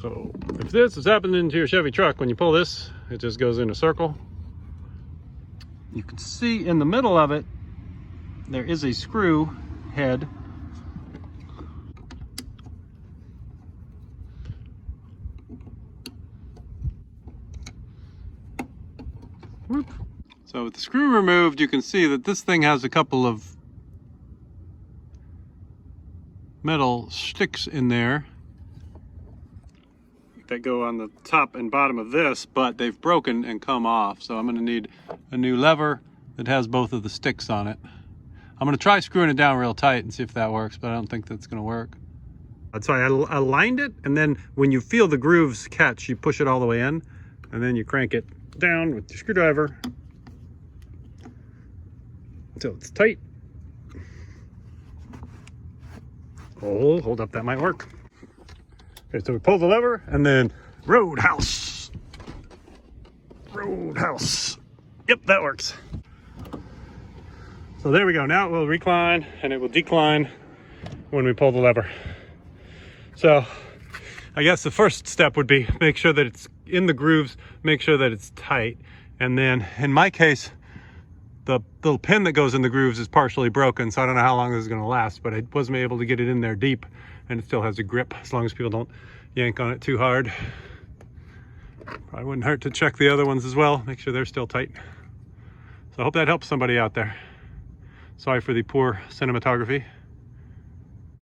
So if this is happening to your Chevy truck, when you pull this, it just goes in a circle. You can see in the middle of it, there is a screw head. Whoop. So with the screw removed, you can see that this thing has a couple of metal sticks in there that go on the top and bottom of this, but they've broken and come off. So I'm going to need a new lever that has both of the sticks on it. I'm going to try screwing it down real tight and see if that works, but I don't think that's going to work. So I aligned it, and then when you feel the grooves catch, you push it all the way in, and then you crank it down with your screwdriver until it's tight. Oh, hold up, that might work. Okay, so we pull the lever, and then roadhouse. Roadhouse. Yep, that works. So there we go. Now it will recline and it will decline when we pull the lever. So I guess the first step would be make sure that it's in the grooves, make sure that it's tight. And then in my case, the little pin that goes in the grooves is partially broken, so I don't know how long this is going to last, but I wasn't able to get it in there deep, and it still has a grip as long as people don't yank on it too hard. Probably wouldn't hurt to check the other ones as well, make sure they're still tight. So I hope that helps somebody out there. Sorry for the poor cinematography.